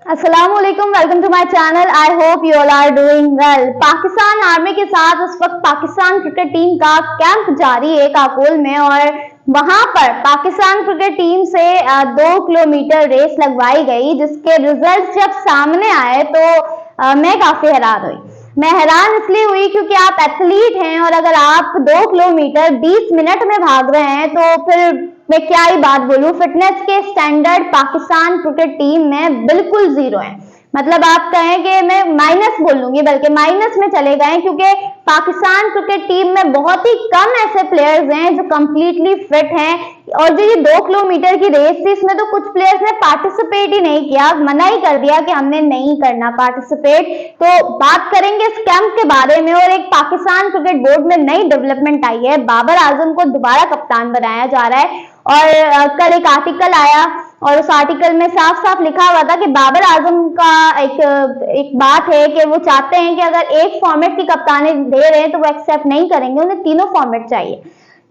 अस्सलामुअलैकुम, welcome to my channel. I hope you all are doing well. Pakistan army के साथ उस वक्त पाकिस्तान क्रिकेट टीम का कैंप जारी है काकोल में, और वहां पर पाकिस्तान क्रिकेट टीम से 2 किलोमीटर रेस लगवाई गई, जिसके रिजल्ट जब सामने आए तो मैं काफी हैरान हुई। मैं हैरान इसलिए हुई क्योंकि आप एथलीट हैं, और अगर आप 2 किलोमीटर 20 मिनट में भाग रहे हैं तो फिर मैं क्या ही बात बोलूं। फिटनेस के स्टैंडर्ड पाकिस्तान क्रिकेट टीम में बिल्कुल जीरो है। मतलब आप कहें कि मैं माइनस बोल लूंगी, बल्कि माइनस में चले गए, क्योंकि पाकिस्तान क्रिकेट टीम में बहुत ही कम ऐसे प्लेयर्स हैं जो कंप्लीटली फिट हैं। और जो ये 2 किलोमीटर की रेस थी, इसमें तो कुछ प्लेयर्स ने पार्टिसिपेट ही नहीं किया, मना ही कर दिया कि हमने नहीं करना पार्टिसिपेट। तो बात करेंगे इस कैंप के बारे में। और एक पाकिस्तान क्रिकेट बोर्ड में नई डेवलपमेंट आई है, बाबर आजम को दोबारा कप्तान बनाया जा रहा है। और कल एक आर्टिकल आया और उस आर्टिकल में साफ साफ लिखा हुआ था कि बाबर आजम का एक बात है कि वो चाहते हैं कि अगर एक फॉर्मेट की कप्तानी दे रहे हैं तो वो एक्सेप्ट नहीं करेंगे, उन्हें तीनों फॉर्मेट चाहिए।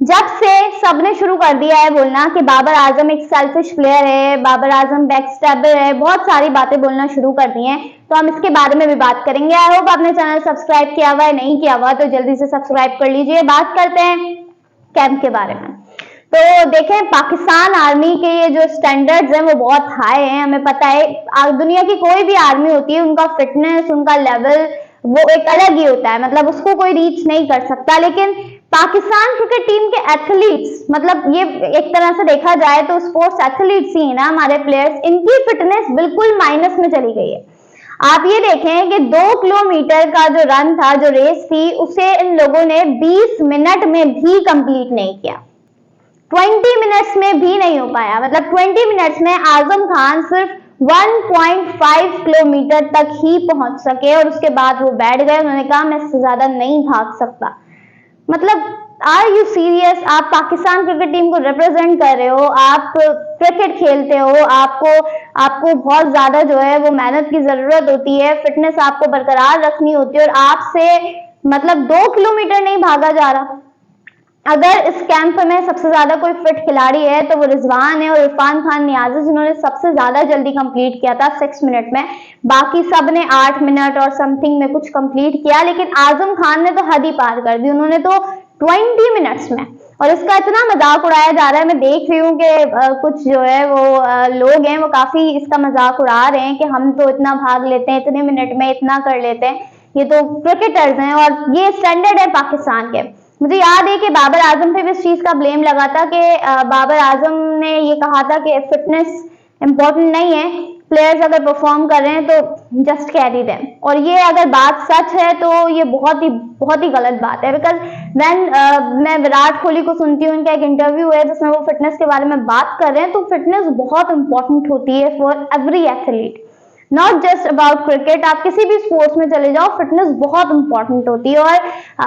जब से सबने शुरू कर दिया है बोलना कि बाबर आजम एक सेल्फिश प्लेयर है, बाबर आजम बैकस्टैबर है, बहुत सारी बातें बोलना शुरू कर दी हैं, तो हम इसके बारे में भी बात करेंगे। आई होप आपने चैनल सब्सक्राइब किया हुआ है, नहीं किया हुआ तो जल्दी से सब्सक्राइब कर लीजिए। बात करते हैं कैंप के बारे में। तो देखें, पाकिस्तान आर्मी के ये जो स्टैंडर्ड्स हैं वो बहुत हाई हैं। हमें पता है दुनिया की कोई भी आर्मी होती है, उनका फिटनेस, उनका लेवल वो एक अलग ही होता है, मतलब उसको कोई रीच नहीं कर सकता। लेकिन पाकिस्तान क्रिकेट टीम के एथलीट्स, मतलब ये एक तरह से देखा जाए तो स्पोर्ट्स एथलीट्स ही है ना हमारे प्लेयर्स, इनकी फिटनेस बिल्कुल माइनस में चली गई है। आप ये देखें कि 2 किलोमीटर का जो रन था, जो रेस थी, उसे इन लोगों ने 20 मिनट में भी कंप्लीट नहीं किया। 20 मिनट्स में भी नहीं हो पाया। मतलब 20 मिनट्स में आजम खान सिर्फ 1.5 किलोमीटर तक ही पहुंच सके, और उसके बाद वो बैठ गए। उन्होंने कहा मैं इससे ज्यादा नहीं भाग सकता। मतलब आर यू सीरियस? आप पाकिस्तान क्रिकेट टीम को रिप्रेजेंट कर रहे हो, आप क्रिकेट खेलते हो, आपको बहुत ज्यादा जो है वो मेहनत की जरूरत होती है, फिटनेस आपको बरकरार रखनी होती है, और आपसे मतलब 2 किलोमीटर नहीं भागा जा रहा। अगर इस कैंप में सबसे ज्यादा कोई फिट खिलाड़ी है तो वो रिजवान है और इरफान खान नियाजी, जिन्होंने सबसे ज्यादा जल्दी कंप्लीट किया था 6 मिनट में। बाकी सब ने 8 मिनट और समथिंग में कुछ कंप्लीट किया, लेकिन आजम खान ने तो हद ही पार कर दी। उन्होंने तो 20 मिनट्स में, और इसका इतना मजाक उड़ाया जा रहा है। मैं देख रही हूँ कि कुछ जो है वो लोग हैं वो काफी इसका मजाक उड़ा रहे हैं कि हम तो इतना भाग लेते हैं, इतने मिनट में इतना कर लेते हैं, ये तो क्रिकेटर्स हैं और ये स्टैंडर्ड है पाकिस्तान के। मुझे याद है कि बाबर आजम पे भी इस चीज का ब्लेम लगा था कि बाबर आजम ने ये कहा था कि फिटनेस इंपॉर्टेंट नहीं है, प्लेयर्स अगर परफॉर्म कर रहे हैं तो जस्ट कैरी देम। और ये अगर बात सच है तो ये बहुत ही गलत बात है। बिकॉज मैं विराट कोहली को सुनती हूँ, उनका एक इंटरव्यू है जिसमें वो फिटनेस के बारे में बात कर रहे हैं, तो फिटनेस बहुत इंपॉर्टेंट होती है for every athlete, not just about cricket. आप किसी भी स्पोर्ट्स में चले जाओ, फिटनेस बहुत इंपॉर्टेंट होती है। और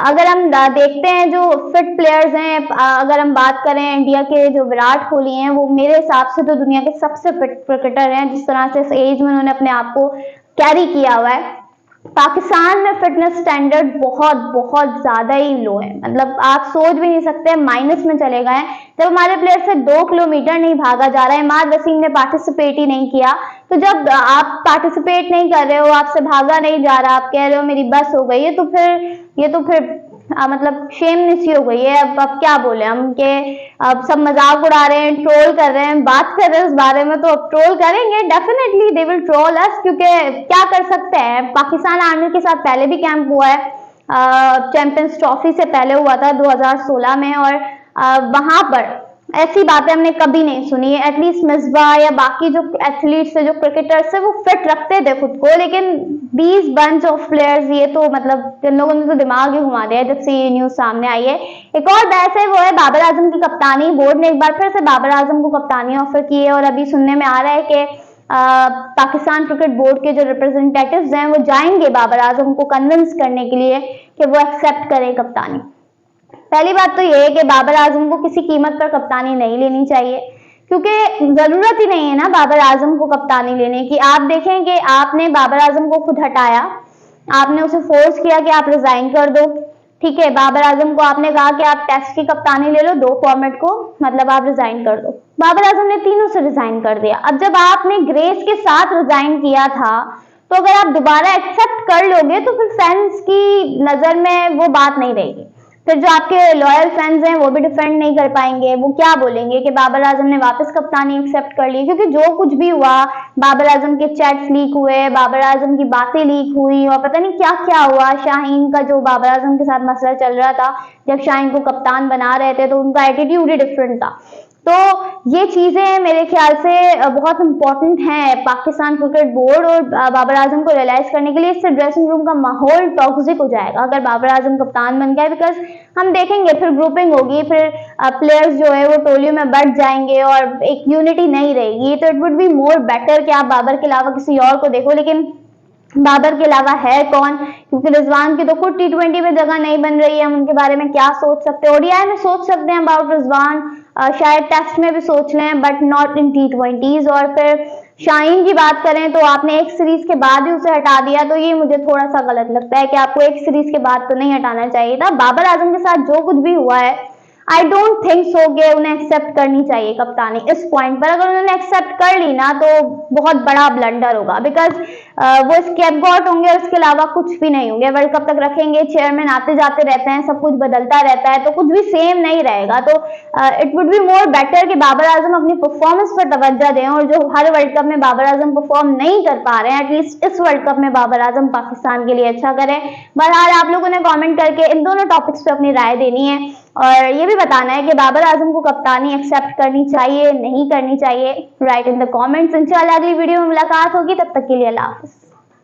अगर हम देखते हैं जो फिट प्लेयर्स हैं, अगर हम बात करें इंडिया के, जो विराट कोहली हैं, वो मेरे हिसाब से तो दुनिया के सबसे फिट क्रिकेटर हैं। जिस तरह से इस एज में उन्होंने अपने आप को कैरी किया हुआ है। पाकिस्तान में फिटनेस स्टैंडर्ड बहुत ज्यादा ही लो है। मतलब आप सोच भी नहीं सकते, माइनस में चले गए। जब हमारे प्लेयर से 2 किलोमीटर नहीं भागा जा रहा है, इमाद वसीम ने पार्टिसिपेट ही नहीं किया, तो जब आप पार्टिसिपेट नहीं कर रहे हो, आपसे भागा नहीं जा रहा, आप कह रहे हो मेरी बस हो गई है, तो फिर मतलब शेमनेस ही हो गई है। अब क्या बोले हम के अब सब मजाक उड़ा रहे हैं, ट्रोल कर रहे हैं, बात कर रहे हैं इस बारे में, तो अब ट्रोल करेंगे, डेफिनेटली दे विल ट्रोल अस, क्योंकि क्या कर सकते हैं। पाकिस्तान आर्मी के साथ पहले भी कैंप हुआ है, चैंपियंस ट्रॉफी से पहले हुआ था 2016 में, और वहां पर ऐसी बातें हमने कभी नहीं सुनी है। एटलीस्ट मिसबा या बाकी जो एथलीट्स है, जो क्रिकेटर्स है, वो फिट रखते थे खुद को, लेकिन 20 बंच ऑफ प्लेयर्स, ये तो मतलब इन लोगों ने तो दिमाग ही घुमा दिया जब से ये न्यूज सामने आई है। एक और बहस है, वो है बाबर आजम की कप्तानी। बोर्ड ने एक बार फिर से बाबर आजम को कप्तानी ऑफर की है, और अभी सुनने में आ रहा है कि पाकिस्तान क्रिकेट बोर्ड के जो रिप्रेजेंटेटिव्स हैं वो जाएंगे बाबर आजम को कन्विंस करने के लिए कि वो एक्सेप्ट करें कप्तानी। पहली बात तो ये है कि बाबर आजम को किसी कीमत पर कप्तानी नहीं लेनी चाहिए, क्योंकि जरूरत ही नहीं है ना बाबर आजम को कप्तानी लेने की। आप देखें कि आपने बाबर आजम को खुद हटाया, आपने उसे फोर्स किया कि आप रिजाइन कर दो, ठीक है, बाबर आजम को आपने कहा कि आप टेस्ट की कप्तानी ले लो 2 फॉर्मेट को, मतलब आप रिजाइन कर दो। बाबर आजम ने तीनों से रिजाइन कर दिया। अब जब आपने ग्रेस के साथ रिजाइन किया था, तो अगर आप दोबारा एक्सेप्ट कर लोगे तो फिर फैंस की नजर में वो बात नहीं रहेगी। फिर जो आपके लॉयल फैंस हैं वो भी डिफेंड नहीं कर पाएंगे, वो क्या बोलेंगे कि बाबर आजम ने वापस कप्तानी एक्सेप्ट कर ली। क्योंकि जो कुछ भी हुआ, बाबर आजम के चैट्स लीक हुए, बाबर आजम की बातें लीक हुई और पता नहीं क्या क्या हुआ। शाहीन का जो बाबर आजम के साथ मसला चल रहा था, जब शाहीन को कप्तान बना रहे थे तो उनका एटीट्यूड ही डिफरेंट था। तो ये चीजें मेरे ख्याल से बहुत इंपॉर्टेंट हैं पाकिस्तान क्रिकेट बोर्ड और बाबर आजम को रियलाइज करने के लिए। इससे ड्रेसिंग रूम का माहौल टॉक्सिक हो जाएगा अगर बाबर आजम कप्तान बन गए। बिकॉज हम देखेंगे फिर ग्रुपिंग होगी, फिर प्लेयर्स जो है वो टोलियों में बढ़ जाएंगे और एक यूनिटी नहीं रहेगी। तो it would be more better कि आप बाबर के अलावा किसी और को देखो, लेकिन बाबर के अलावा है कौन? क्योंकि रिजवान की तो खुद T20 में जगह नहीं बन रही है। हम उनके बारे में क्या सोच सकते हैं? ODI में सोच सकते हैं अबाउट रिजवान, शायद टेस्ट में भी सोच लें, बट नॉट इन T20s। और फिर शाहीन की बात करें तो आपने एक सीरीज के बाद ही उसे हटा दिया, तो ये मुझे थोड़ा सा गलत लगता है कि आपको एक सीरीज के बाद तो नहीं हटाना चाहिए था। बाबर आजम के साथ जो कुछ भी हुआ है, आई डोंट थिंक सो कि उन्हें एक्सेप्ट करनी चाहिए कप्तानी इस पॉइंट पर। अगर उन्होंने एक्सेप्ट कर ली ना तो बहुत बड़ा ब्लंडर होगा। बिकॉज वो स्केपगॉट होंगे, उसके अलावा कुछ भी नहीं होंगे। वर्ल्ड कप तक रखेंगे, चेयरमैन आते जाते रहते हैं, सब कुछ बदलता रहता है, तो कुछ भी सेम नहीं रहेगा। तो it would be more better कि बाबर आजम अपनी परफॉर्मेंस पर तवज्जो दें, और जो हर वर्ल्ड कप में बाबर आजम परफॉर्म नहीं कर पा रहे हैं, एटलीस्ट इस वर्ल्ड कप में बाबर आजम पाकिस्तान के लिए अच्छा करें। बहरहाल आप लोगों ने कॉमेंट करके इन दोनों टॉपिक्स पे अपनी राय देनी है और ये भी बताना है कि बाबर आजम को कप्तानी एक्सेप्ट करनी चाहिए, नहीं करनी चाहिए। Right in the comments. इंशाल्लाह अगली वीडियो में मुलाकात होगी, तब तक के लिए अल्लाह हाफिज़।